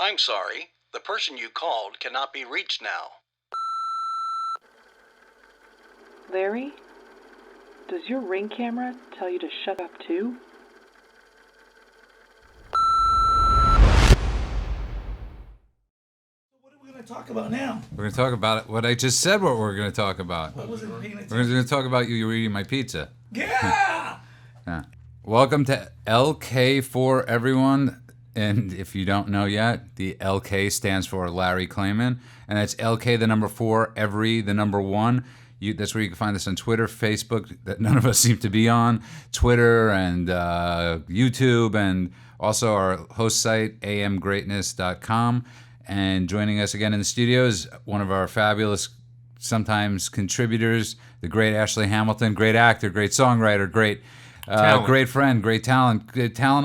I'm sorry. The person you called cannot be reached now. Larry? Does your Ring camera tell you to shut up too? What are we going to talk about now? We're going to talk about what I just said. What we're going to talk about. I wasn't paying attention. We're going to talk about you eating my pizza. Yeah! Yeah. Welcome to LK for everyone. And if you don't know yet, the LK stands for Larry Klayman, and that's LK the number 4, every the number 1. That's where you can find us on Twitter, Facebook, that none of us seem to be on, Twitter and YouTube, and also our host site, amgreatness.com. And joining us again in the studio is one of our fabulous, sometimes contributors, the great Ashley Hamilton, great actor, great songwriter, great friend, great talent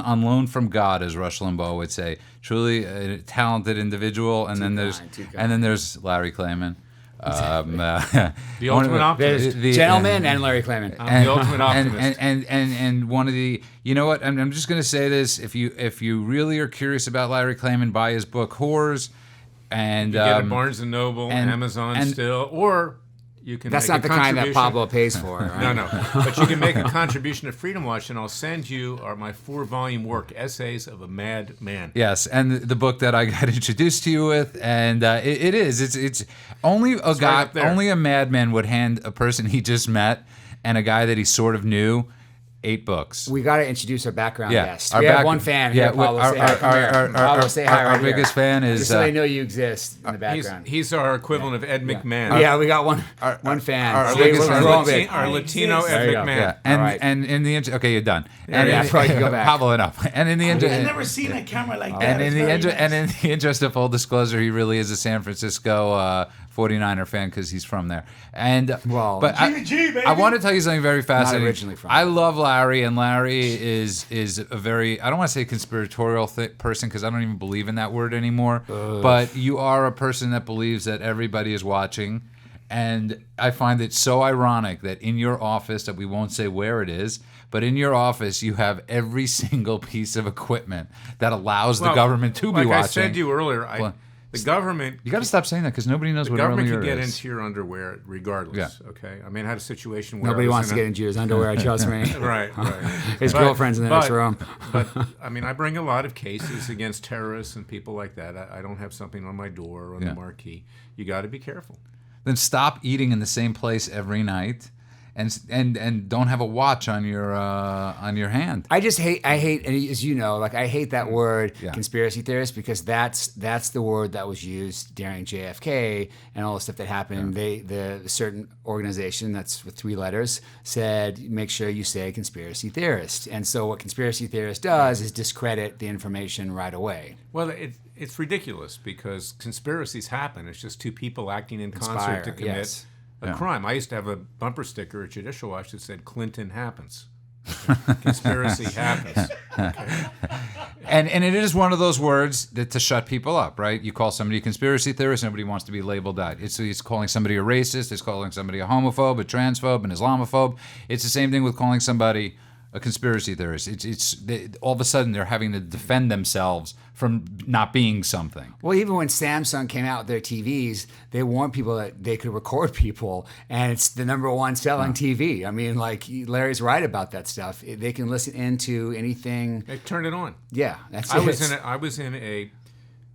on loan from God, as Rush Limbaugh would say. Truly a talented individual. And then there's Larry Klayman. The ultimate optimist. Gentleman and Larry Klayman. The ultimate optimist. And one of the, you know what, I'm just going to say this. If you really are curious about Larry Klayman, buy his book, Whores. And you get it at Barnes & Noble, Amazon still, or you can That's make not the kind that Pablo pays for. Right? No. But you can make a contribution to Freedom Watch, and I'll send you my 4-volume work, Essays of a Mad Man. Yes, and the book that I got introduced to you with, and it's only a guy, only a madman would hand a person he just met and a guy that he sort of knew 8 books. We got to introduce our background guest. We have one fan here, Pablo. Pablo, say hi. Our biggest fan is... Just so they know you exist in the background. He's our equivalent of Ed McMahon. Yeah, we got one fan. Our Latino Ed McMahon. Yeah. And in the intro... Okay, you're done. Probably go back. Pablo, enough. And in the intro... I've never seen a camera like that. And in the interest of full disclosure, he really is a San Francisco 49er fan because he's from there. And I want to tell you something very fascinating. Not originally from. I love Larry, and Larry is a very, I don't want to say conspiratorial person because I don't even believe in that word anymore. But you are a person that believes that everybody is watching. And I find it so ironic that in your office, that we won't say where it is, but in your office, you have every single piece of equipment that allows the government to be watching. Like I said to you earlier, the government... You got to stop saying that because nobody knows what earlier is. The government can get into your underwear regardless, okay? I mean, I had a situation where... Nobody wants to get into your underwear, trust me. Right. His girlfriend's in the next room. But, I mean, I bring a lot of cases against terrorists and people like that. I don't have something on my door or on the marquee. You got to be careful. Then stop eating in the same place every night. And don't have a watch on your hand. I hate, as you know, I hate that word conspiracy theorist because that's the word that was used during JFK and all the stuff that happened. The certain organization that's with 3 letters said make sure you say conspiracy theorist. And so what conspiracy theorist does is discredit the information right away. Well, it's ridiculous because conspiracies happen. It's just 2 people acting in concert to commit a crime. I used to have a bumper sticker at Judicial Watch that said Clinton happens. Conspiracy happens. Okay. And it is one of those words that to shut people up, right? You call somebody a conspiracy theorist, nobody wants to be labeled that. It's calling somebody a racist, it's calling somebody a homophobe, a transphobe, an Islamophobe. It's the same thing with calling somebody a conspiracy theorist. All of a sudden they're having to defend themselves from not being something. Well, even when Samsung came out with their TVs, they warned people that they could record people, and it's the number 1 selling TV. I mean, Larry's right about that stuff. They can listen into anything. They turn it on. Yeah, that's it. I was in a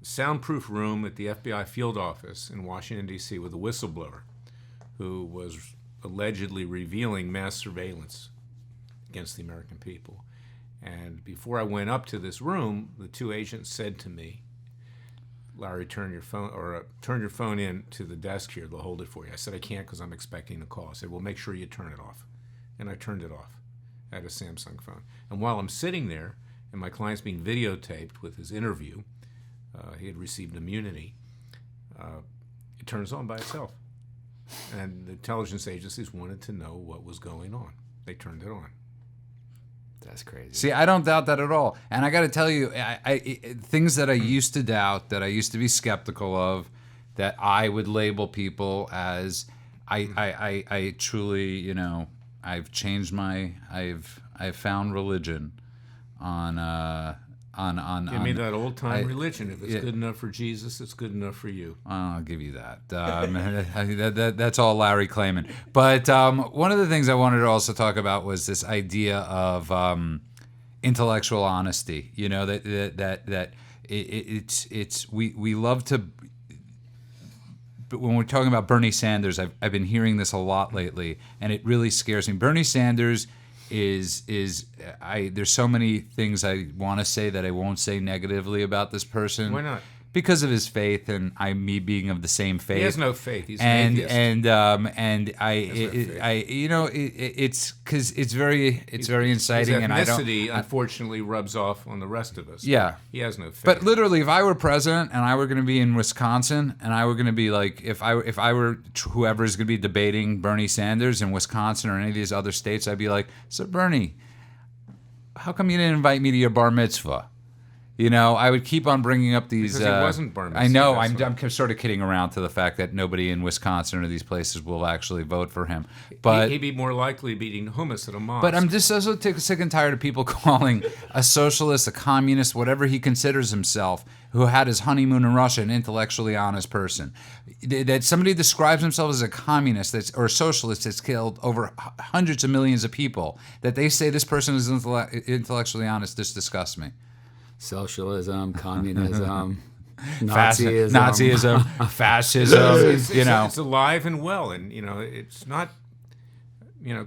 soundproof room at the FBI field office in Washington, D.C. with a whistleblower who was allegedly revealing mass surveillance against the American people. And before I went up to this room, the 2 agents said to me, Larry, turn your phone in to the desk here. They'll hold it for you. I said, I can't because I'm expecting a call. I said, well, make sure you turn it off. And I turned it off. I had a Samsung phone. And while I'm sitting there and my client's being videotaped with his interview, he had received immunity, it turns on by itself. And the intelligence agencies wanted to know what was going on. They turned it on. That's crazy. See, I don't doubt that at all. And I got to tell you, things that I used to doubt, that I used to be skeptical of, that I would label people as, I truly, I've changed I've found religion on Give me that old time religion. If it's good enough for Jesus, it's good enough for you. I'll give you that. That's all Larry claiming. But one of the things I wanted to also talk about was this idea of intellectual honesty. You know, we love to. But when we're talking about Bernie Sanders, I've been hearing this a lot lately, and it really scares me. Bernie Sanders is there's so many things I want to say that I won't say negatively about this person. Why not? Because of his faith, and me being of the same faith. He has no faith. He's an atheist. It's because it's very inciting, his and I don't. Unfortunately, rubs off on the rest of us. Yeah, he has no faith. But literally, if I were president and I were going to be in Wisconsin, and I were going to be like, if I were whoever's going to be debating Bernie Sanders in Wisconsin or any of these other states, I'd be like, so Bernie, how come you didn't invite me to your bar mitzvah? You know, I would keep on bringing up these. Because he wasn't bar mitzvah. I know. I'm sort of kidding around to the fact that nobody in Wisconsin or these places will actually vote for him. But he'd be more likely eating hummus at a mosque. But I'm just so sick and tired of people calling a socialist, a communist, whatever he considers himself, who had his honeymoon in Russia, an intellectually honest person. That somebody describes himself as a communist or a socialist that's killed over hundreds of millions of people. That they say this person is intellectually honest. This disgusts me. Socialism, communism, Nazism, fascism. It's alive and well, and it's not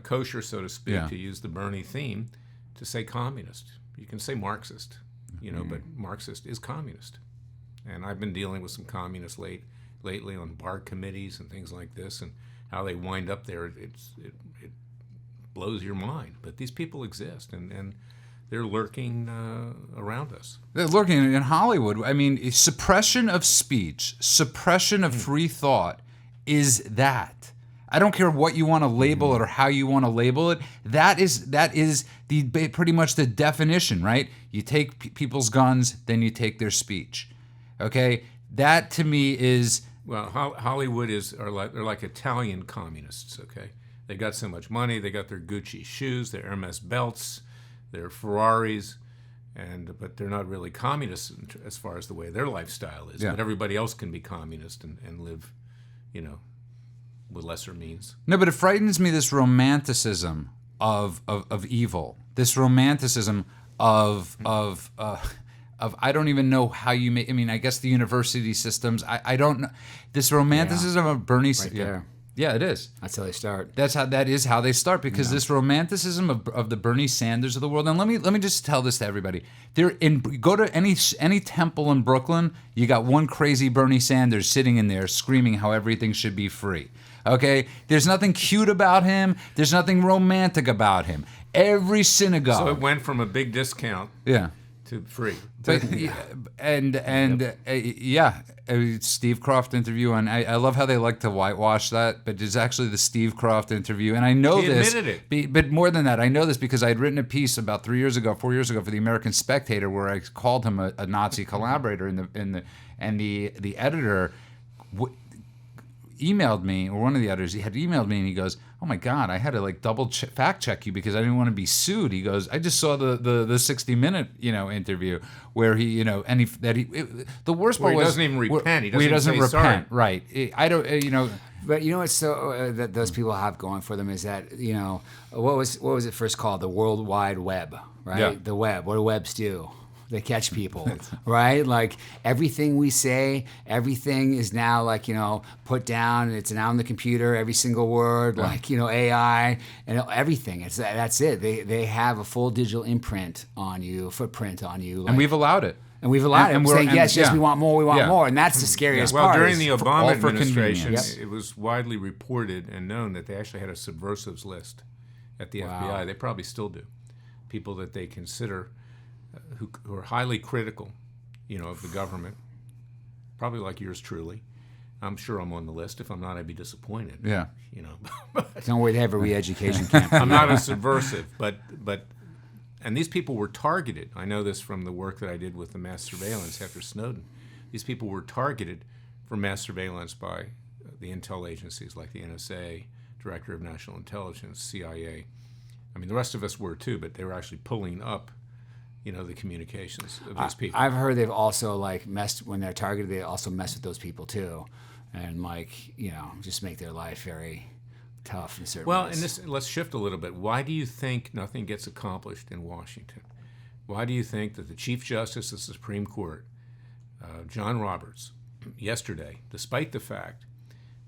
kosher, so to speak, to use the Bernie theme to say communist. You can say Marxist, but Marxist is communist. And I've been dealing with some communists lately on bar committees and things like this, and how they wind up there. It blows your mind. But these people exist, and they're lurking around us. They're lurking in Hollywood. I mean, suppression of speech, suppression of free thought is that. I don't care what you want to label it or how you want to label it. That is pretty much the definition, right? You take people's guns, then you take their speech. Okay? That to me is... Well, Hollywood they're like Italian communists, okay? They got so much money, they got their Gucci shoes, their Hermes belts, their Ferraris, but they're not really communists as far as the way their lifestyle is. Yeah. But everybody else can be communist and live, with lesser means. No, but it frightens me, this romanticism of evil, this romanticism of I don't even know how you make. I mean, I guess the university systems. I don't know this romanticism of Bernie. Right there. Yeah, it is. That's how they start. That is how they start, because this romanticism of the Bernie Sanders of the world. And let me just tell this to everybody. Go to any temple in Brooklyn, you got one crazy Bernie Sanders sitting in there screaming how everything should be free. Okay? There's nothing cute about him. There's nothing romantic about him. Every synagogue. So it went from a big discount to free. But Steve Croft interview, and I love how they like to whitewash that, but it's actually the Steve Croft interview, and I know he admitted it. But more than that, I know this because I had written a piece about 4 years ago for the American Spectator, where I called him a Nazi collaborator, and the editor emailed me, or one of the editors, he had emailed me, and he goes, "Oh my God, I had to double fact check you because I didn't want to be sued." He goes, "I just saw the 60 Minute interview where he the worst part was he doesn't even repent. He doesn't say repent. sorry. Right? I don't But what's so that those people have going for them is that what was it first called, the World Wide Web, right? Yeah. The web. What do webs do? They catch people, right? Like everything we say, everything is now put down. It's now on the computer. Every single word, AI and everything. That's it. They have a full digital footprint on you, and we've allowed it. And we've allowed it. And We're saying, yes, we want more, more. And that's the scariest Well, part. during the Obama all for administration, convenience. it was widely reported and known that they actually had a subversives list at the FBI. They probably still do. People that they consider who are highly critical, of the government, probably like yours truly. I'm sure I'm on the list. If I'm not, I'd be disappointed. Yeah. Don't worry, they have a re-education campaign. I'm not a subversive, but and these people were targeted. I know this from the work that I did with the mass surveillance after Snowden. These people were targeted for mass surveillance by the intel agencies like the NSA, Director of National Intelligence, CIA. I mean, the rest of us were too, but they were actually pulling up, the communications of these people. I've heard they've also like messed when they're targeted. They also mess with those people too, and just make their life very tough in certain Well, ways. and let's shift a little bit. Why do you think nothing gets accomplished in Washington? Why do you think that the Chief Justice of the Supreme Court, John Roberts, yesterday, despite the fact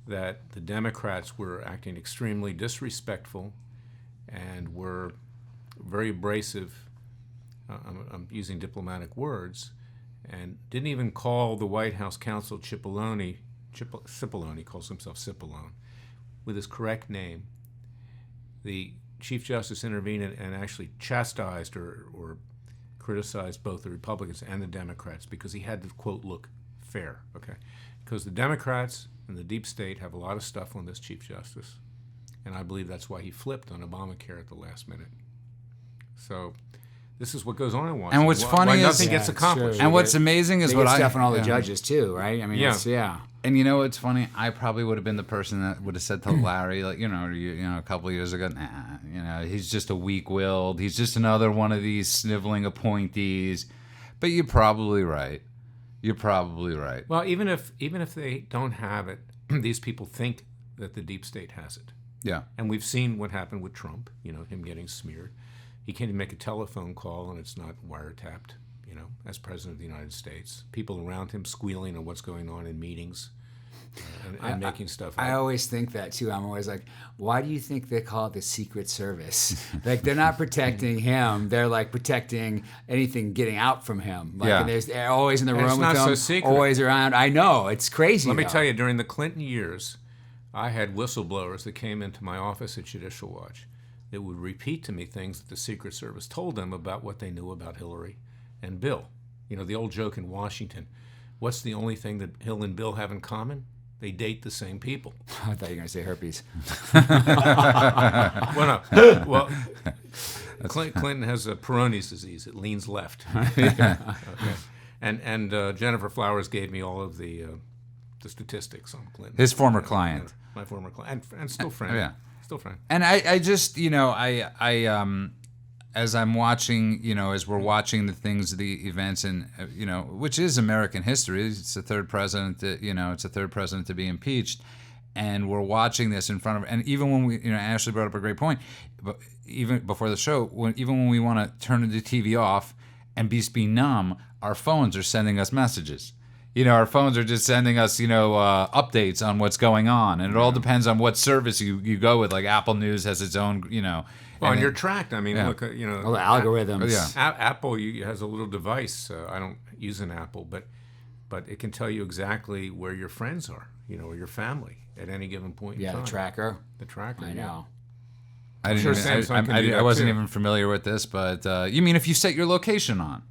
that the Democrats were acting extremely disrespectful and were very abrasive, I'm using diplomatic words, and didn't even call the White House counsel Cipollone, calls himself Cipollone, with his correct name, the Chief Justice intervened and actually chastised or criticized both the Republicans and the Democrats because he had to, quote, look fair, okay? Because the Democrats and the deep state have a lot of stuff on this Chief Justice, and I believe that's why he flipped on Obamacare at the last minute. So this is what goes on in Washington. And what's funny why is nothing gets accomplished. And what's amazing is they what get I stuff on all the judges too, right? I mean, Yeah. And you know what's funny? I probably would have been the person that would have said to Larry, like, a couple of years ago, nah, he's just a weak-willed. He's just another one of these sniveling appointees. But you're probably right. You're probably right. Well, even if they don't have it, these people think that the deep state has it. Yeah. And we've seen what happened with Trump, him getting smeared. He can't even make a telephone call and it's not wiretapped, as President of the United States. People around him squealing on what's going on in meetings and making stuff up. I always think that too. I'm always like, why do you think they call it the Secret Service? Like they're not protecting him. They're like protecting anything getting out from him. Like, Yeah. and they're always in the And room it's with not him, so secret. always around. I know. It's crazy. Let me though. tell you, during the Clinton years, I had whistleblowers that came into my office at Judicial Watch that would repeat to me things that the Secret Service told them about what they knew about Hillary and Bill. The old joke in Washington, what's the only thing that Hill and Bill have in common? They date the same people. I thought you were going to say herpes. Well, no. Well, Clinton has a Peyronie's disease. It leans left. Okay. And Jennifer Flowers gave me all of the statistics on Clinton. His former client. My former client. And still friend. Yeah. Still friend. And I just, as I'm watching, as we're watching the events, and which is American history. It's the third president, to be impeached, and we're watching this in front of. And even when we, Ashley brought up a great point, but even before the show, even when we want to turn the TV off and be numb, our phones are sending us messages. Our phones are just sending us, updates on what's going on, and it all depends on what service you go with. Like Apple News has its own, Well, and you're tracked. I mean, Yeah. look, All the algorithms. Yeah. Apple has a little device. I don't use an Apple, but it can tell you exactly where your friends are, or your family at any given point in Yeah, time. the tracker. The tracker. I know. I didn't sure even, Samsung can do I that wasn't too. even familiar with this, but you mean if you set your location on?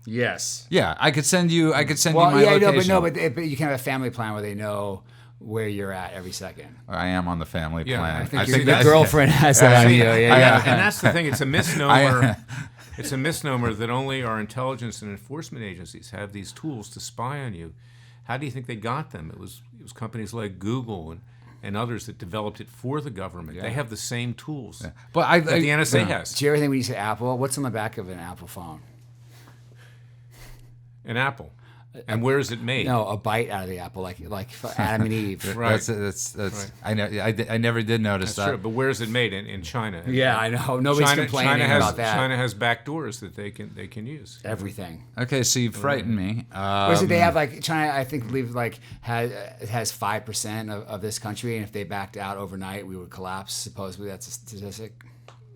Yes. Yeah, I could send you. I could send you Well, my yeah, location. but you can have a family plan where they know where you're at every second. I am on the family Yeah, plan. I I think your your girlfriend has that on you. Yeah. And that's the thing. It's a misnomer. It's a misnomer that only our intelligence and enforcement agencies have these tools to spy on you. How do you think they got them? It was companies like Google and others that developed it for the government. Yeah. They have the same tools But that the NSA has. Do you ever think when you say Apple, what's on the back of an Apple phone? An Apple. And where is it made? No, a bite out of the apple, like for Adam and Eve. Right. That's Right. I know. I never did notice That's that. true. But where is it made? In China. Yeah, I know. Nobody's complaining about that. China has back doors that they can use. Everything. Okay, so you frightened me. What is it? They have like China. I think believe like has 5% of this country, and if they backed out overnight, we would collapse. Supposedly, that's a statistic.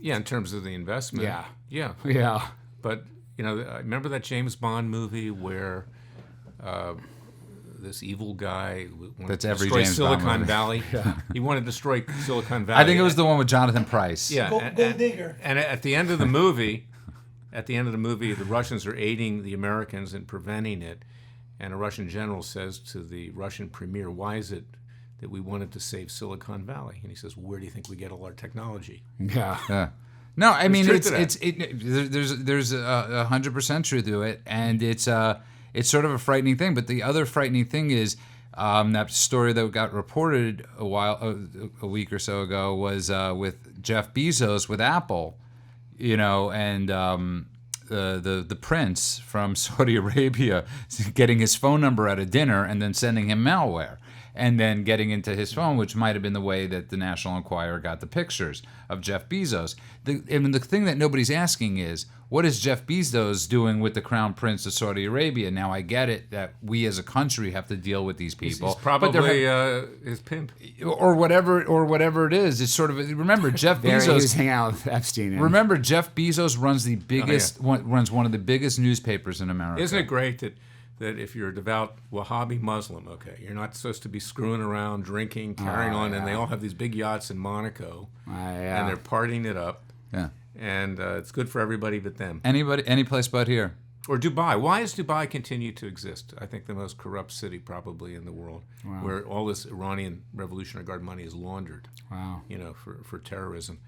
Yeah, in terms of the investment. Yeah. Yeah. Yeah. But I remember that James Bond movie where this evil guy wanted That's to every destroy James Bond Silicon movie. Valley. He wanted to destroy Silicon Valley. I think it was the one with Jonathan Pryce. Yeah. Gold digger. And at the end of the movie, the Russians are aiding the Americans in preventing it, and a Russian general says to the Russian premier, "Why is it that we wanted to save Silicon Valley?" And he says, "Where do you think we get all our technology?" Yeah. Yeah. No, I mean truth it's to that. there's 100% truth to it, and it's sort of a frightening thing. But the other frightening thing is that story that got reported a week or so ago was with Jeff Bezos with Apple, and the prince from Saudi Arabia getting his phone number at a dinner and then sending him malware. And then getting into his phone, which might have been the way that the National Enquirer got the pictures of Jeff Bezos. The thing that nobody's asking is, what is Jeff Bezos doing with the Crown Prince of Saudi Arabia? Now, I get it that we as a country have to deal with these people. He's probably his pimp. Or whatever it is. It's sort of, remember, Jeff He was Bezos. hanging out with Epstein. And Remember, Jeff Bezos runs the biggest, runs one of the biggest newspapers in America. Isn't it great that if you're a devout Wahhabi Muslim, okay, you're not supposed to be screwing around, drinking, carrying on, and they all have these big yachts in Monaco, and they're partying it up. Yeah. And it's good for everybody but them. Any place but here. Or Dubai. Why does Dubai continue to exist? I think the most corrupt city probably in the world, where all this Iranian Revolutionary Guard money is laundered. Wow. For terrorism.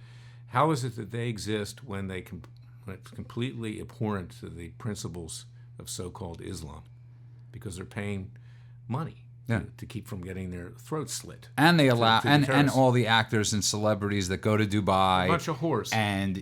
How is it that they exist when it's completely abhorrent to the principles of so-called Islam? Because they're paying money to keep from getting their throats slit. And they allow to and all the actors and celebrities that go to Dubai, a bunch of whores, and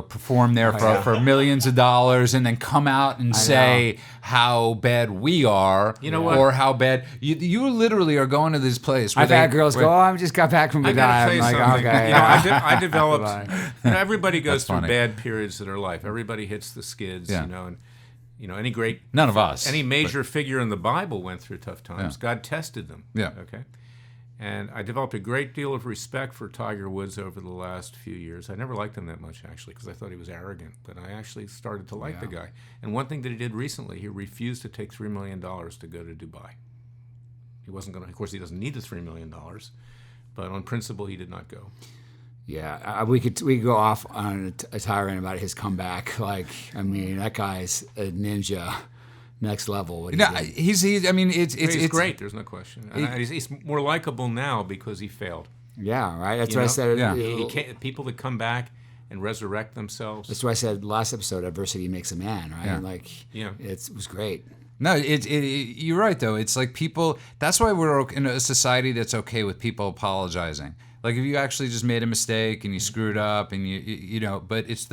perform there for millions of dollars, and then come out and say how bad we are, or how bad you literally are going to this place. Where I've had girls go, "Oh, I just got back from Dubai." I gotta tell you I'm like, something. okay. I developed. Everybody goes through funny. bad periods in their life. Everybody hits the skids, and any great none of us, any major figure in the Bible went through tough times. Yeah. God tested them. Yeah. Okay. And I developed a great deal of respect for Tiger Woods over the last few years. I never liked him that much, actually, because I thought he was arrogant. But I actually started to like the guy. And one thing that he did recently, he refused to take $3 million to go to Dubai. He wasn't going to. Of course, he doesn't need the $3 million, but on principle, he did not go. Yeah, we could go off on a tirade about his comeback. That guy's a ninja, next level. What he did. He's great. There's no question. He's more likable now because he failed. Yeah, right. That's what I said. Yeah. He can't, people that come back and resurrect themselves. That's what I said last episode. Adversity makes a man, right? Yeah. It was great. No, you're right though. It's like people. That's why we're in a society that's okay with people apologizing. Like if you actually just made a mistake and you screwed up and but it's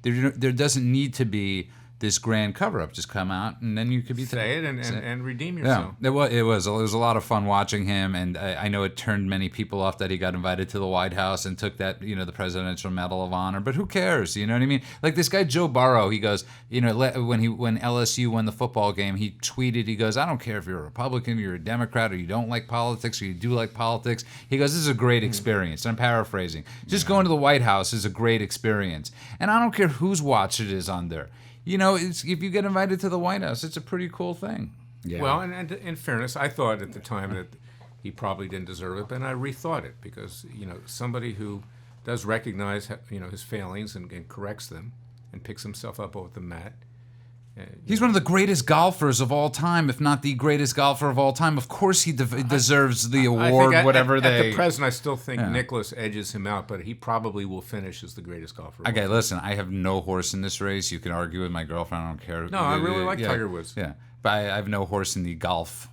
there doesn't need to be this grand cover-up. Just come out and then you could be say it and redeem yourself. Yeah, it was a lot of fun watching him, and I know it turned many people off that he got invited to the White House and took that the Presidential Medal of Honor. But who cares? You know what I mean? Like this guy Joe Burrow, he goes, when LSU won the football game, he tweeted, he goes, I don't care if you're a Republican, you're a Democrat, or you don't like politics, or you do like politics. He goes, this is a great experience. And I'm paraphrasing. Just going to the White House is a great experience, and I don't care whose watch it is on there. If you get invited to the White House, it's a pretty cool thing. Yeah. Well, and in fairness, I thought at the time that he probably didn't deserve it, but I rethought it because somebody who does recognize his failings and corrects them and picks himself up off the mat. He's one of the greatest golfers of all time, if not the greatest golfer of all time. Of course, he deserves the award, at they. At the present, I still think Nicklaus edges him out, but he probably will finish as the greatest golfer. Okay, listen, I have no horse in this race. You can argue with my girlfriend. I don't care. No, I really like Tiger Woods. Yeah, but I have no horse in the golf,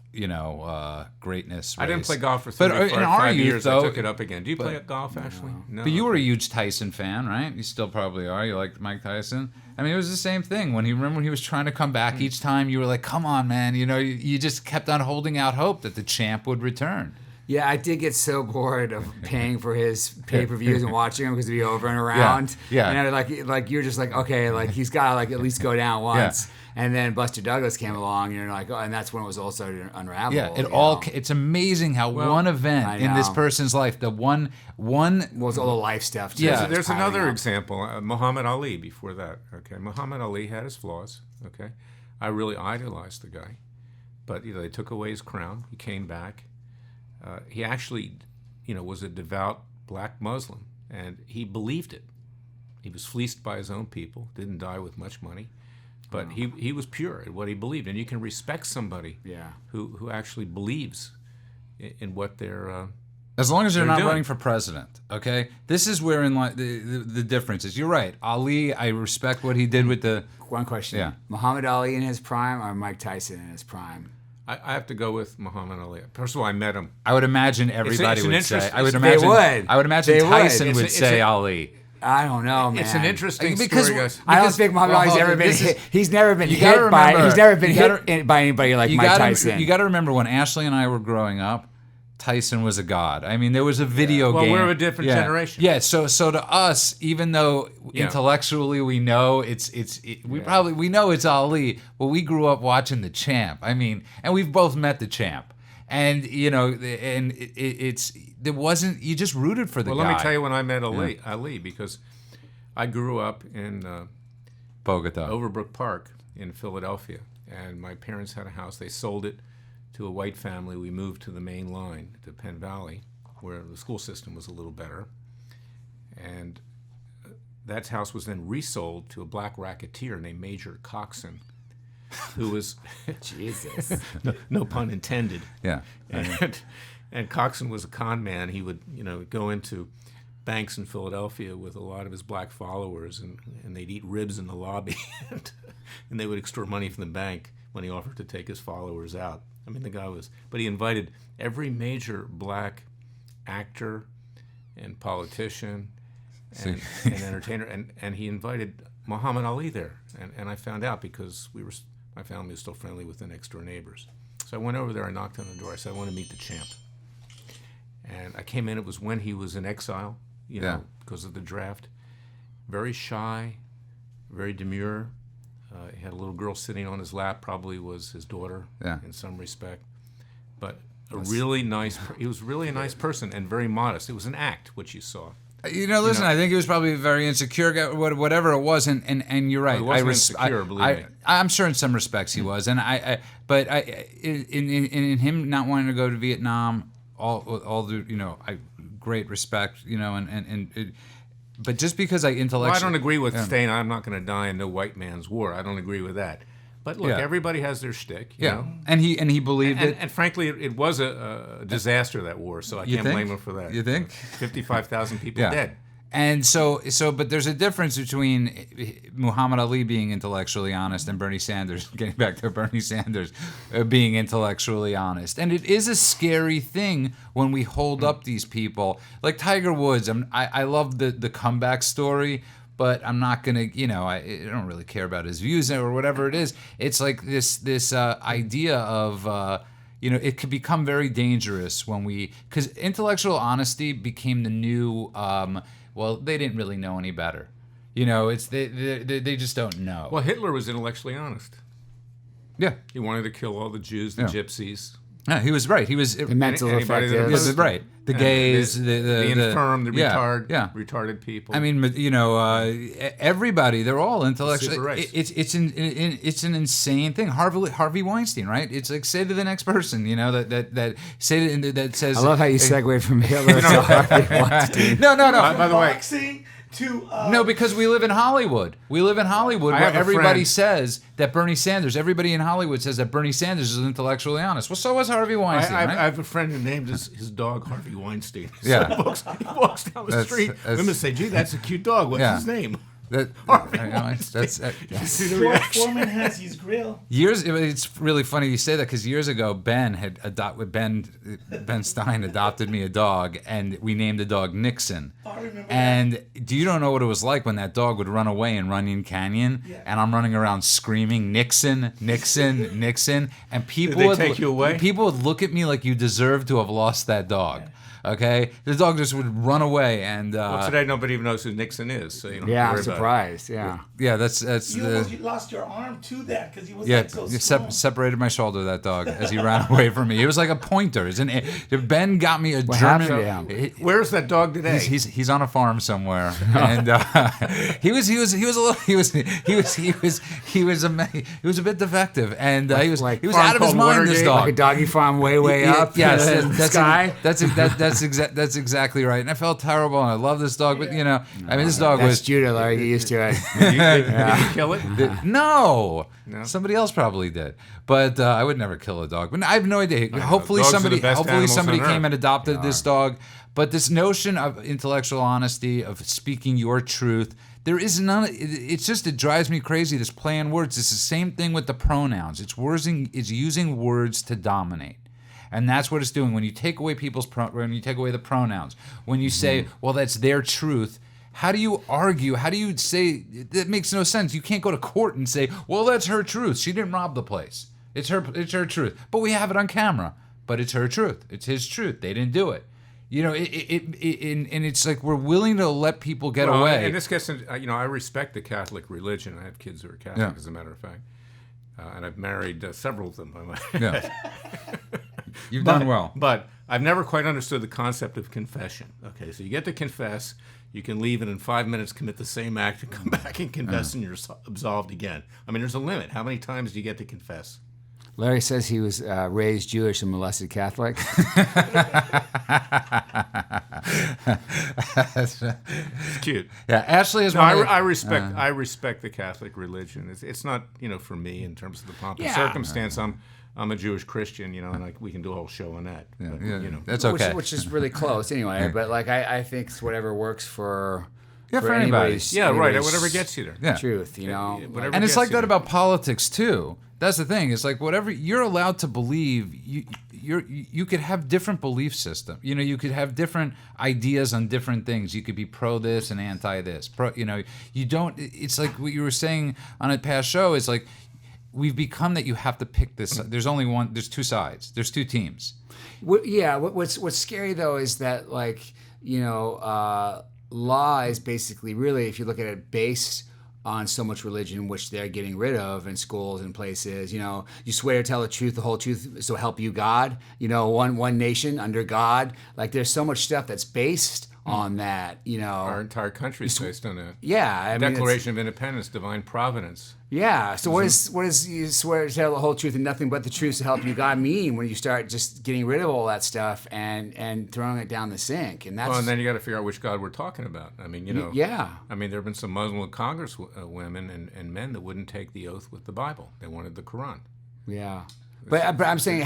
greatness race. I didn't play golf for 5 years. I took it up again. Do you play golf, actually? No. But you were a huge Tyson fan, right? You still probably are. You liked Mike Tyson. I mean, it was the same thing. When he was trying to come back each time, you were like, come on, man. You just kept on holding out hope that the champ would return. Yeah, I did get so bored of paying for his pay-per-views and watching him because it'd be over and around. Yeah. And like you're just like, okay, like he's got to at least go down once. Yeah. And then Buster Douglas came along, and you're like, oh, and that's when it was all started to unravel. Yeah, it's amazing how one event in this person's life, the one was all the life stuff. Too. Yeah, there's another example, Muhammad Ali. Before that, okay, Muhammad Ali had his flaws. Okay, I really idolized the guy, but they took away his crown. He came back. He actually, was a devout black Muslim, and he believed it. He was fleeced by his own people. Didn't die with much money. But he was pure at what he believed, and you can respect somebody who actually believes in what they're as long as they're not doing. running for president. Okay, this is where the difference is. You're right, Ali. I respect what he did with the. One question: Yeah, Muhammad Ali in his prime or Mike Tyson in his prime? I have to go with Muhammad Ali. First of all, I met him. I would imagine everybody would say. I would imagine Tyson would say Ali. I don't know, man. It's an interesting Because- story, guys. I don't think Muhammad Ali's hold ever on, been this is- hit. He's never been you gotta hit by. remember- He's never been you gotta- hit by anybody like Mike Tyson. You got to remember when Ashley and I were growing up, Tyson was a god. I mean, there was a video Well, game. we're a different generation. Yeah, so to us, even though Yeah. intellectually we know we know it's Ali, but we grew up watching the Champ. I mean, and we've both met the Champ, and there wasn't, you just rooted for the guy. Well, let me tell you when I met Ali, because I grew up in Bogota. Overbrook Park in Philadelphia, and my parents had a house. They sold it to a white family. We moved to the main line to Penn Valley, where the school system was a little better, and that house was then resold to a black racketeer named Major Coxon, who was Jesus. no pun intended. Yeah. And Coxon was a con man. He would, go into banks in Philadelphia with a lot of his black followers, and they'd eat ribs in the lobby, and they would extort money from the bank when he offered to take his followers out. I mean, but he invited every major black actor and politician and entertainer, and he invited Muhammad Ali there. And I found out because my family was still friendly with the next door neighbors. So I went over there, I knocked on the door, I said, I want to meet the champ. And I came in, it was when he was in exile, because of the draft. Very shy, very demure. He had a little girl sitting on his lap, probably was his daughter in some respect. But he was really a nice person and very modest. It was an act, what you saw. Listen, I think he was probably very insecure, whatever it was, and you're right. Well, he wasn't insecure, believe me. I'm sure in some respects he was, but in him not wanting to go to Vietnam, all the great respect, but just because I intellectually, Well, I don't agree with saying I'm not going to die in no white man's war. I don't agree with that. But look, everybody has their shtick. You know? And he believed it. And frankly, it was a disaster, that war. So I can't blame him for that. You think? 55,000 people dead. And but there's a difference between Muhammad Ali being intellectually honest and Bernie Sanders, getting back to Bernie Sanders, being intellectually honest. And it is a scary thing when we hold up these people. Like Tiger Woods, I love the comeback story, but I'm not going to, I don't really care about his views or whatever it is. It's like this idea of... it could become very dangerous because intellectual honesty became the new... they didn't really know any better. It's they just don't know. Well, Hitler was intellectually honest. Yeah. He wanted to kill all the Jews, the gypsies. Yeah, he was right. He was the mental anybody effect. that was right. The gays, the infirm, the retarded people. I mean, everybody, they're all intellectually. Super race. It's an insane thing. Harvey Weinstein, right? It's like say to the next person, that says. I love how you segue from Hitler to Harvey Weinstein. No. By the way, Boxing to no, because we live in Hollywood. We live in Hollywood where everybody says that Bernie Sanders. Everybody in Hollywood says that Bernie Sanders is intellectually honest. Well, so was Harvey Weinstein. I right? have a friend who named his dog Harvey Weinstein. So Yeah. he walks down the street. Women say, "Gee, that's a cute dog. What's his name?" Harvey Weinstein. George Foreman has his grill. It's really funny you say that because years ago Ben Stein adopted me a dog and we named the dog Nixon. I remember And you don't know what it was like when that dog would run away in Runyon Canyon, and I'm running around screaming Nixon, Nixon, Nixon, and people Did they take you away? People would look at me like you deserve to have lost that dog. Okay, the dog just would run away, and Well, today nobody even knows who Nixon is, so you don't Yeah, have I'm to worry surprised. Yeah. that's You the. almost lost your arm to that because he was Yeah, like so he strong. separated my shoulder, that dog, as he ran away from me. It was like a pointer. Ben got me a What German. happened to him? about it. Where's that dog today? He's on a farm somewhere, and he was a bit defective, and he was Like out of farm his called mind. This Watergate, dog, like a doggy farm way up. Yes, in the that's sky. That's exactly right. And I felt terrible, and I love this dog, but this dog That's was. Judah, Larry. Get used to it. Did you kill it? No, somebody else probably did, but I would never kill a dog. But I have no idea. Hopefully Dogs are somebody, the best animals on came earth. and adopted this dog. But this notion of intellectual honesty, of speaking your truth, there is none. It drives me crazy. This play on words. It's the same thing with the pronouns. It's using words to dominate. And that's what it's doing when you take away when you take away the pronouns. When you say, well, that's their truth. How do you argue? How do you say that makes no sense? You can't go to court and say, well, that's her truth. She didn't rob the place. It's her truth. But we have it on camera. But it's her truth. It's his truth. They didn't do it. You know, and it's like we're willing to let people get away. And this gets into, I respect the Catholic religion. I have kids who are Catholic, as a matter of fact. And I've married several of them. Yeah. You've done well. But I've never quite understood the concept of confession. Okay, so you get to confess, you can leave and in 5 minutes commit the same act and come back and confess and you're absolved again. I mean, there's a limit. How many times do you get to confess? Larry says he was raised Jewish and molested Catholic. It's cute. Yeah, Ashley is No, one. I respect the Catholic religion. It's not for me in terms of the pomp and circumstance. I'm a Jewish Christian, and we can do a whole show on that. Yeah, but, that's okay. Which is really close anyway. But like I think it's whatever works for for anybody. Whatever gets you there. Yeah. Truth, Whatever And it's gets like you that there. about politics too. That's the thing. It's like whatever you're allowed to believe. You could have different belief system. You could have different ideas on different things. You could be pro this and anti this. You don't. It's like what you were saying on a past show. It's like we've become that you have to pick this. There's only one. There's two sides. There's two teams. What's scary though is that law is basically really, if you look at it, based on so much religion, which they're getting rid of in schools and places. You swear to tell the truth, the whole truth, so help you God. One nation under God. Like there's so much stuff that's based on that. Our entire country is based on that. Yeah, Declaration of Independence, divine providence. Yeah. So what does you swear to tell the whole truth and nothing but the truth to help you God mean when you start just getting rid of all that stuff and throwing it down the sink? And that's and then you got to figure out which God we're talking about. I mean, Yeah. I mean, there have been some Muslim Congress women and men that wouldn't take the oath with the Bible. They wanted the Quran. Yeah. But I'm saying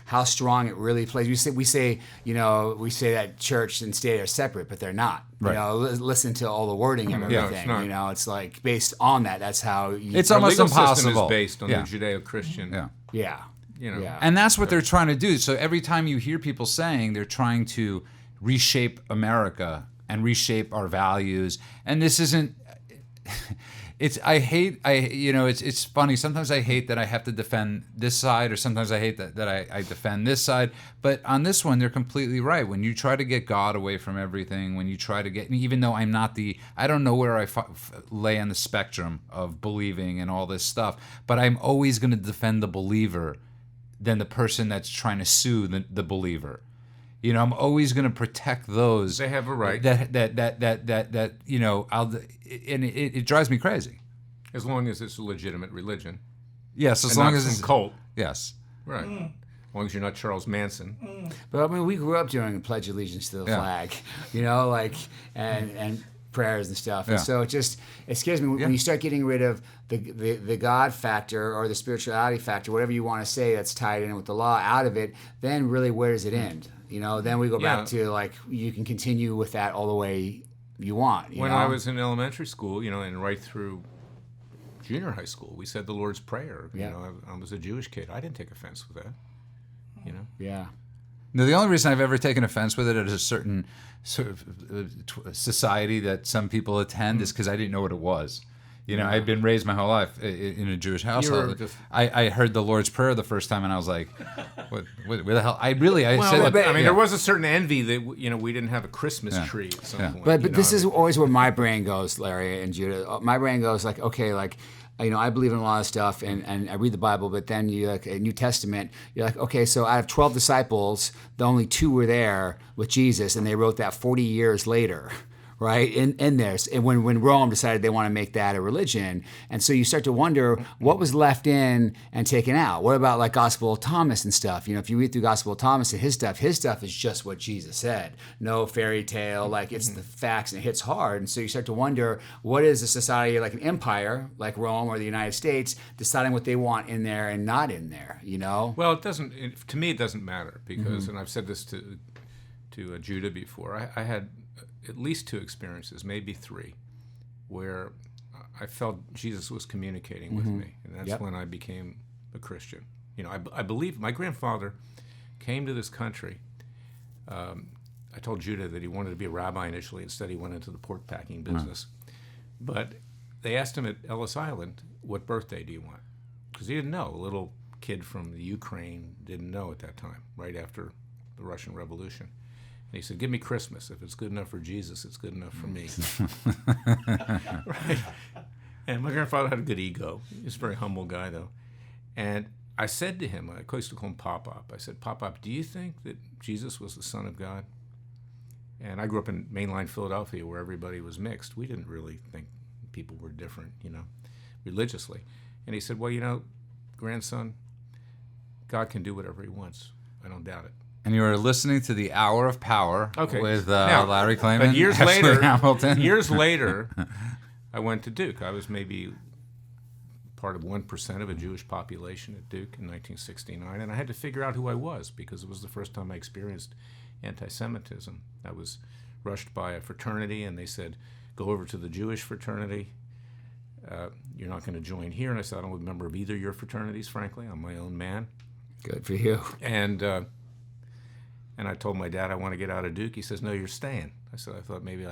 how strong it really plays. We say that church and state are separate, but they're not. Right. Listen to all the wording and Yeah, everything. it's not. It's like based on that. That's how It's Our almost legal system impossible. is based on Yeah. the Judeo-Christian. Yeah. Yeah. Yeah. And that's what they're trying to do. So every time you hear people saying they're trying to reshape America and reshape our values, and this isn't. It's funny. Sometimes I hate that I have to defend this side, or sometimes I hate that I defend this side. But on this one, they're completely right. When you try to get God away from everything, when you try to get, even though I'm not I don't know where I lay on the spectrum of believing and all this stuff, but I'm always going to defend the believer than the person that's trying to sue the believer. I'm always going to protect those. They have a right. It drives me crazy. As long as it's a legitimate religion. Yes, as and long not as some it's cult. Yes. Right. As long as you're not Charles Manson. But I mean, we grew up doing Pledge Allegiance to the flag, and prayers and stuff. Yeah. And so it scares me when you start getting rid of the God factor or the spirituality factor, whatever you want to say that's tied in with the law, out of it, then really where does it end? Then we go back to like you can continue with that all the way you want. When I was in elementary school, and right through junior high school, we said the Lord's Prayer. Yeah. I was a Jewish kid. I didn't take offense with that. Yeah. No, the only reason I've ever taken offense with it at a certain sort of society that some people attend is because I didn't know what it was. I'd been raised my whole life in a Jewish household. I heard the Lord's Prayer the first time, and I was like, "What the hell?" There was a certain envy that we didn't have a Christmas tree at some point. But this is always where my brain goes, Larry and Judah. My brain goes like, okay, like. I believe in a lot of stuff, and I read the Bible, but then you like a New Testament, you're like, okay, so out of 12 disciples, the only 2 were there with Jesus, and they wrote that 40 years later, right? In there, and when Rome decided they want to make that a religion, and so you start to wonder what was left in and taken out. What about like Gospel of Thomas and stuff? If you read through Gospel of Thomas and his stuff is just what Jesus said. No fairy tale, like it's the facts, and it hits hard. And so you start to wonder, what is a society like an empire, like Rome or the United States, deciding what they want in there and not in there? Well, it doesn't. To me, it doesn't matter because, and I've said this to Judah before. I had at least 2 experiences, maybe 3, where I felt Jesus was communicating with me, and that's when I became a Christian. I believe my grandfather came to this country. I I told Judah that he wanted to be a rabbi initially. Instead, he went into the pork packing business. But they asked him at Ellis Island, what birthday do you want? Because he didn't know. A little kid from the Ukraine didn't know at that time, right after the Russian Revolution. And he said, give me Christmas. If it's good enough for Jesus, it's good enough for me. Right? And my grandfather had a good ego. He was a very humble guy, though. And I said to him, I used to call him Pop-Up. I said, Pop-Up, do you think that Jesus was the Son of God? And I grew up in mainline Philadelphia where everybody was mixed. We didn't really think people were different, religiously. And he said, well, grandson, God can do whatever he wants. I don't doubt it. And you were listening to the Hour of Power with Now, Larry Klayman. But years Ashley later, Hamilton. I went to Duke. I was maybe part of 1% of a Jewish population at Duke in 1969, and I had to figure out who I was because it was the first time I experienced anti-Semitism. I was rushed by a fraternity, and they said, go over to the Jewish fraternity. You're not going to join here. And I said, I don't want to be a member of either of your fraternities, frankly. I'm my own man. Good for you. And I told my dad I want to get out of Duke. He says, no, you're staying. I said, I thought maybe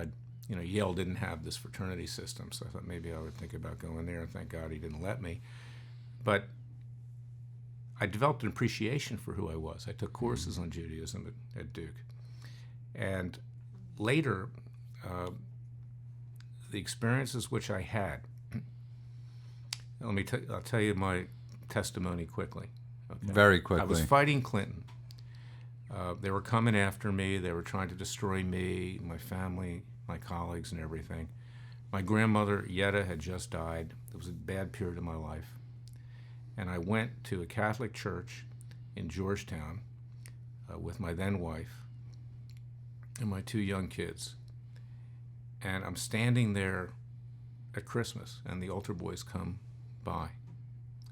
Yale didn't have this fraternity system, so I thought maybe I would think about going there, and thank God he didn't let me. But I developed an appreciation for who I was. I took courses on Judaism at Duke. And later, the experiences which I had, I'll tell you my testimony quickly. Okay? Very quickly. I was fighting Clinton. They were coming after me. They were trying to destroy me, my family, my colleagues, and everything. My grandmother, Yetta, had just died. It was a bad period of my life. And I went to a Catholic church in Georgetown with my then wife and my 2 young kids. And I'm standing there at Christmas, and the altar boys come by.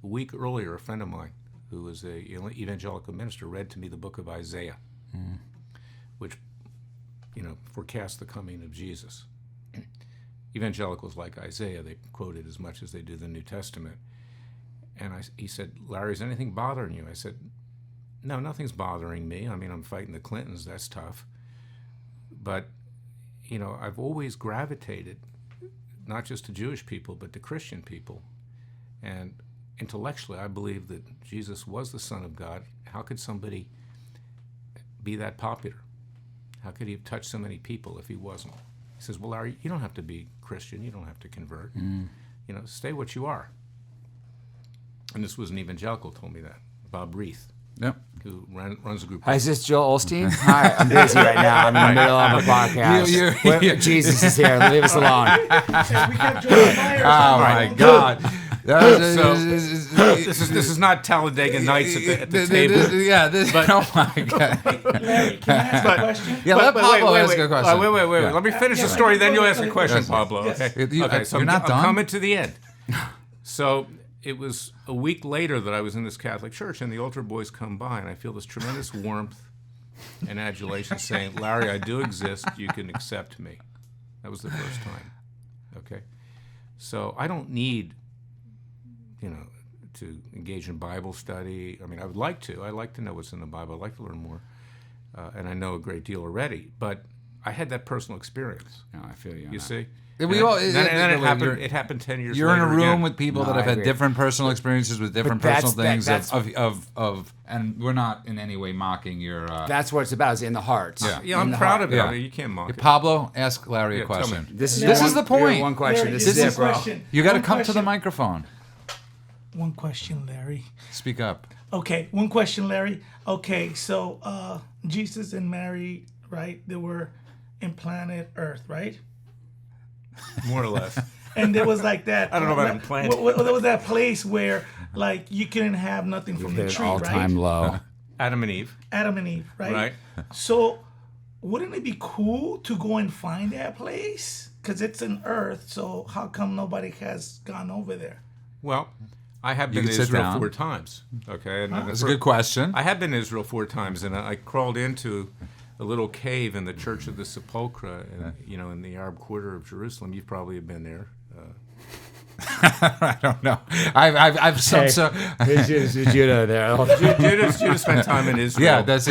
A week earlier, a friend of mine, who was an evangelical minister, read to me the book of Isaiah, which, forecast the coming of Jesus. Evangelicals like Isaiah, they quote it as much as they do the New Testament. And he said, Larry, is anything bothering you? I said, no, nothing's bothering me. I mean, I'm fighting the Clintons. That's tough. But, I've always gravitated not just to Jewish people, but to Christian people. And intellectually, I believe that Jesus was the Son of God. How could somebody be that popular? How could he have touched so many people if he wasn't? He says, well, Larry, you don't have to be Christian. You don't have to convert. Stay what you are. And this was an evangelical told me that, Bob Reith, who runs a group. Hi, is this Joel Osteen? Hi, I'm busy right now. I'm in the middle of a podcast. Jesus is here. Leave us alone. We got Joel Myers. Oh, my God. So this is not Talladega Nights at the table. Oh my God. Larry, can I ask a question? Yeah, let Pablo ask a question. Wait. Yeah. Let me finish the story, then you'll ask a question, Pablo. Yes. Okay, so You're not I'm done? coming to the end. So it was a week later that I was in this Catholic church, and the altar boys come by, and I feel this tremendous warmth and adulation saying, Larry, I do exist. You can accept me. That was the first time. Okay? So I don't need to engage in Bible study. I mean, I would like to. I like to know what's in the Bible. I'd like to learn more. And I know a great deal already. But I had that personal experience. No, I feel you. You see? It happened 10 years You're later in a room again. with people No, that have I had agree. different personal experiences with different But personal things that's- and we're not in any way mocking your. That's what it's about. Is in the heart. Yeah. Yeah, I'm In the proud heart. of it. Yeah. I mean, you can't mock it. Pablo, ask Larry a Yeah, tell me. question. This is the point. One question. Larry, This this is is it, bro. question. You got to One come to the question. microphone. One question, Larry. Speak up. Okay, one question, Larry. Okay, so Jesus and Mary, right? They were in planet Earth, right? More or less. And there was like that. I don't know about implanted. There was that place where like you couldn't have nothing from the Hit tree, all-time right? low. Adam and Eve. Adam and Eve, right? Right. So wouldn't it be cool to go and find that place? Because it's in Earth, so how come nobody has gone over there? Well, I have You been to can sit Israel down. 4 times. Okay. And That's a good question. I have been to Israel 4 times, and I crawled into a little cave in the Church of the Sepulchre, in the Arab quarter of Jerusalem. You probably have been there. I don't know. I've some so. It's Judah there. Judah spent time in Israel. Yeah, that's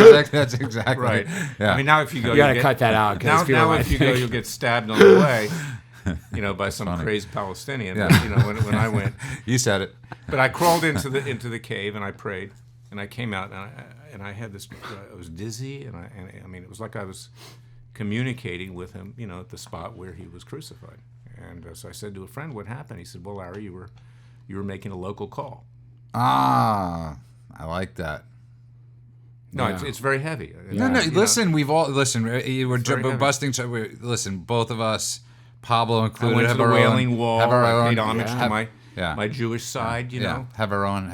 exactly right. Yeah. I mean, now if you go, You gotta cut that out. 'Cause people Now might if you go, think- you'll get stabbed on the way. By some funny. crazy Palestinian. Yeah. But, when I went, You said it. but I crawled into the cave and I prayed, and I came out and I had this. I was dizzy, and I mean, it was like I was communicating with him, at the spot where he was crucified. And so I said to a friend, "What happened?" He said, "Well, Larry, you were making a local call." Ah, I like that. No, Yeah. it's very heavy. No, listen. We've all listen. We're heavy. busting. Listen, both of us, Pablo included, I went to have the our Wailing own, Wall. have our I own, paid homage have- to yeah. my Jewish side. You know, have our own.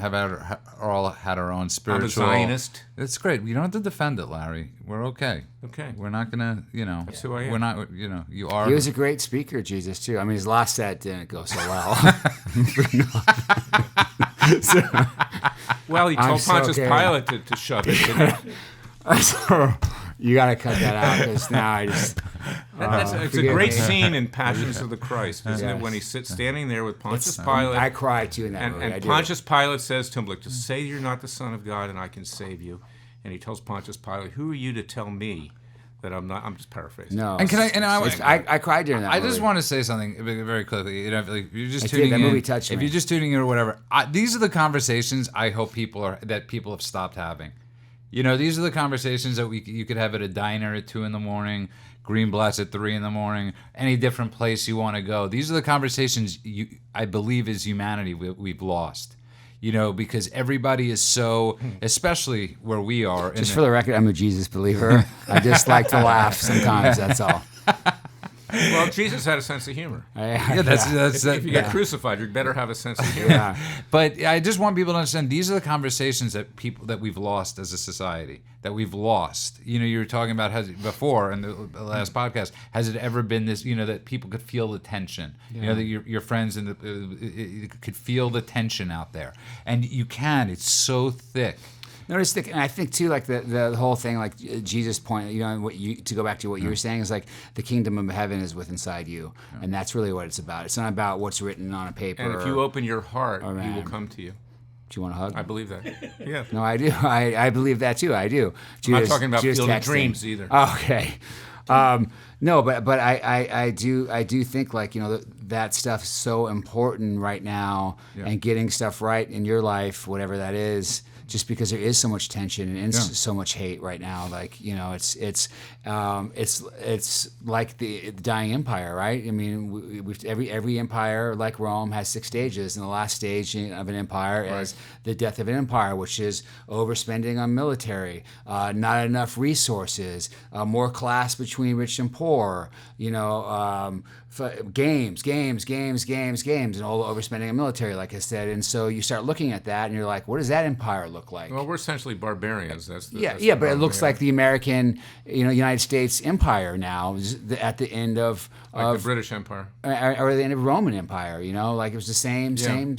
All had our own spiritual. I'm a Zionist. It's great. You don't have to defend it, Larry. We're okay. Okay. We're not gonna. That's who I am. We're not. You are. He was a great speaker, Jesus, too. I mean, his last set didn't go so well. Well, he I'm told so Pontius okay. Pilate to shove it. Didn't he? So, you got to cut that out because now I just. It's a forgive great me. scene in Passions of the Christ, isn't it? Yes. When he sits standing there with Pontius Pilate, I cried too in that movie. I and did. Pontius Pilate says to him, "Look, just say you're not the Son of God, and I can save you." And he tells Pontius Pilate, "Who are you to tell me that I'm not?" I'm just paraphrasing. No. And can I? And I cried during that I movie. just want to say something very quickly. Like if you're just I did. tuning That in. movie touched if me. you're just tuning in or whatever, these are the conversations I hope people have stopped having. These are the conversations that you could have at a diner at 2 a.m, Greenblatt's at 3 a.m, any different place you want to go. These are the conversations I believe as humanity we've lost. Because everybody is so, especially where we are. Just for the record, I'm a Jesus believer. I just like to laugh sometimes. That's all. Well, Jesus had a sense of humor. Yeah, that's If you get crucified, you better have a sense of humor. Yeah. But I just want people to understand these are the conversations that we've lost as a society. That we've lost. You were talking about before in the last podcast. Has it ever been this? That people could feel the tension. Yeah. That your friends could feel the tension out there, and you can. It's so thick. No, and I think too, like the whole thing, like Jesus' point, to go back to what you were saying, is like the kingdom of heaven is within inside you, and that's really what it's about. It's not about what's written on a paper. And if you open your heart, Oh, he man. will come to you. Do you want a hug? I believe that. Yeah. No, I do. I believe that too. I do. I'm not talking about Judas Field of texting. Dreams either. Okay. No, but I do think like that stuff's so important right now, and getting stuff right in your life, whatever that is. Just because there is so much tension and so much hate right now, like it's like the dying empire, right? I mean, every empire, like Rome, has 6 stages, and the last stage of an empire is the death of an empire, which is overspending on military, not enough resources, more class between rich and poor, games, and all the overspending on military, like I said. And so you start looking at that, and you're like, what does that empire look like? Well, we're essentially barbarians. That's But the it problem, looks like the American, United States empire now is at the end of like the British Empire. or the end of Roman Empire. Like it was the same thing.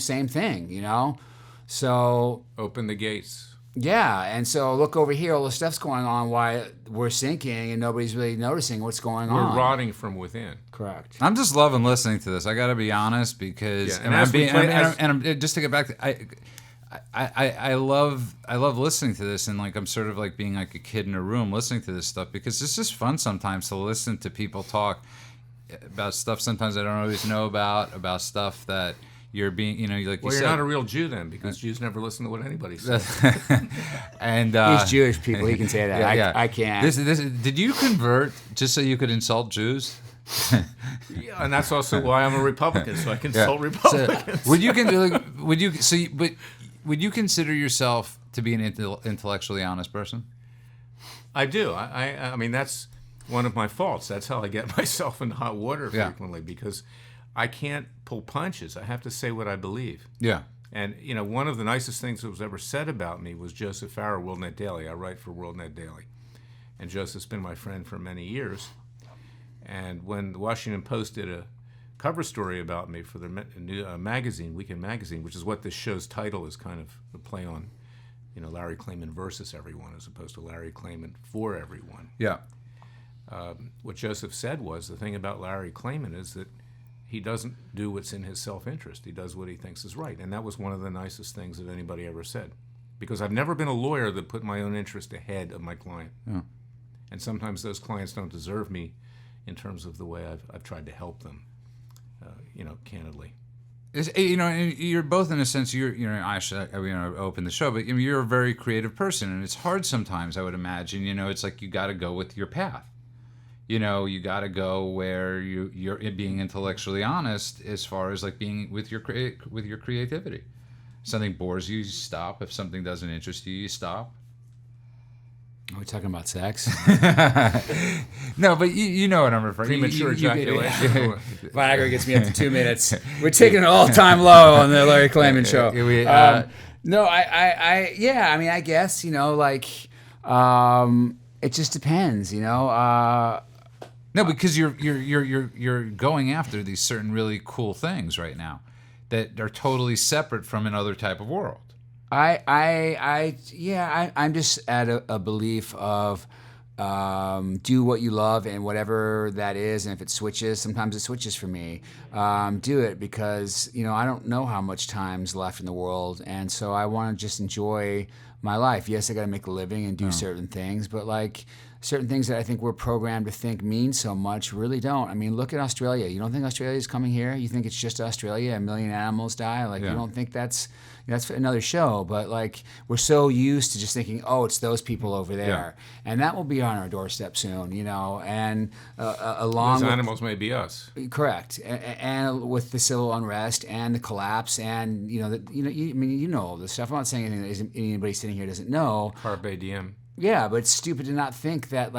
So Open the gates. yeah, and so look over here, all the stuff's going on. Why we're sinking and nobody's really noticing what's going We're on. rotting from within. Correct. I'm just loving listening to this. I got to be honest because, Yeah, and as we play- I'm just to get back to, I love listening to this, and like I'm sort of like being like a kid in a room listening to this stuff because it's just fun sometimes to listen to people talk about stuff sometimes I don't always know about stuff that you're being, like you Well, said. you're not a real Jew then, because Jews never listen to what anybody says. And He's Jewish, people. He can say that. I can't. Did you convert just so you could insult Jews? Yeah, and that's also why I'm a Republican, so I can insult Republicans. So, would you consider yourself to be an intellectually honest person? I do. I mean, that's one of my faults. That's how I get myself into hot water frequently, because I can't pull punches. I have to say what I believe. Yeah. And, one of the nicest things that was ever said about me was Joseph Farrer, WorldNet Daily. I write for WorldNet Daily. And Joseph's been my friend for many years. And when the Washington Post did a cover story about me for their new magazine, Weekend Magazine, which is what this show's title is kind of a play on, Larry Klayman versus everyone, as opposed to Larry Klayman for everyone. Yeah. What Joseph said was, the thing about Larry Klayman is that he doesn't do what's in his self-interest. He does what he thinks is right. And that was one of the nicest things that anybody ever said. Because I've never been a lawyer that put my own interest ahead of my client. Yeah. And sometimes those clients don't deserve me in terms of the way I've tried to help them, candidly. And you're both, in a sense, I should open the show, but you're a very creative person, and it's hard sometimes, I would imagine. It's like you got to go with your path. You got to go where you're being intellectually honest as far as like being with your creativity. If something bores you, you stop. If something doesn't interest you, you stop. Are we talking about sex? No, but you know what I'm referring to. Premature ejaculation. Viagra gets me up to 2 minutes. We're taking an all-time low on the Larry Klayman show. No, I guess, it just depends, No, because you're going after these certain really cool things right now that are totally separate from another type of world. I'm just at a belief of do what you love and whatever that is, and if it switches, sometimes it switches for me. Do it because I don't know how much time's left in the world, and so I want to just enjoy my life. Yes, I got to make a living and do certain things, but like certain things that I think we're programmed to think mean so much really don't. I mean, look at Australia. You don't think Australia's coming here? You think it's just Australia? 1 million animals die? Like, you don't think that's another show, but like we're so used to just thinking, oh, it's those people over there, and that will be on our doorstep soon, and along those with, animals may be us. correct, and with the civil unrest and the collapse, and all this stuff. I'm not saying anything that anybody sitting here doesn't know. Carpe diem. Yeah, but it's stupid to not think that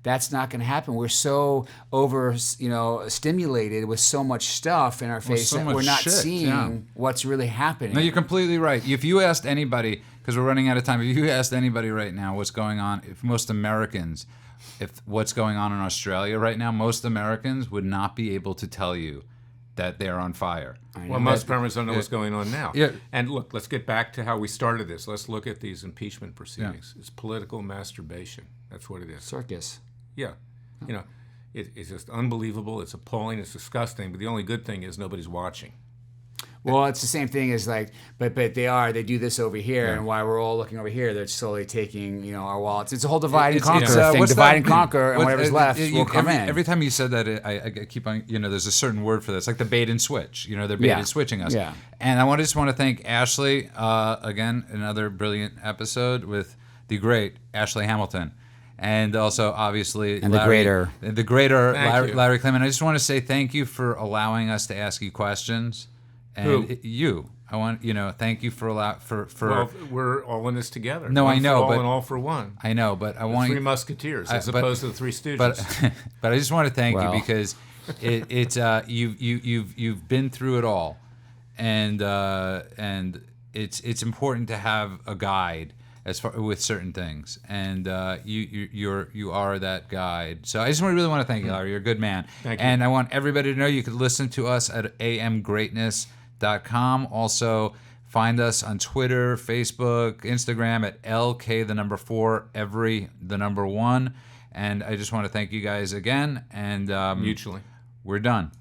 that's not going to happen. We're so stimulated with so much stuff in our face so that much we're not shit, seeing what's really happening. No, you're completely right. If you asked anybody, because we're running out of time, if you asked anybody right now what's going on, if most Americans, what's going on in Australia right now, most Americans would not be able to tell you that they're on fire. Well, most Americans don't know what's going on now. Yeah. And look, let's get back to how we started this. Let's look at these impeachment proceedings. It's political masturbation. That's what it is. Circus. Yeah. It's just unbelievable. It's appalling. It's disgusting. But the only good thing is nobody's watching. Well, it's the same thing as but they do this over here, and while we're all looking over here, they're slowly taking, our wallets. It's a whole divide and conquer thing. Divide and conquer, and whatever's left will come in. Every time you said that, I keep on, there's a certain word for this, like the bait and switch. They're bait and switching us. Yeah. And I just want to thank Ashley, again, another brilliant episode with the great Ashley Hamilton. And also, obviously, and Larry, the greater Larry Klayman. I just want to say thank you for allowing us to ask you questions. And you, I want thank you for Well, we're all in this together. No, one I know, for all but and all for one. I know, but I the want Three Musketeers as opposed to the Three Stooges. But I just want to thank you because you've been through it all, and it's important to have a guide as far with certain things, and you are that guide. So I just really want to thank you, Larry. You're a good man. Thank you. And I want everybody to know you could listen to us at amgreatness.com. Also, find us on Twitter, Facebook, Instagram at LK4 every 1. And I just want to thank you guys again. And Mutually. We're done.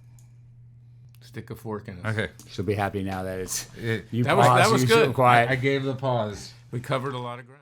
Stick a fork in us. Okay. She'll be happy now that it's That was good. Quiet. I gave the pause. We covered a lot of ground.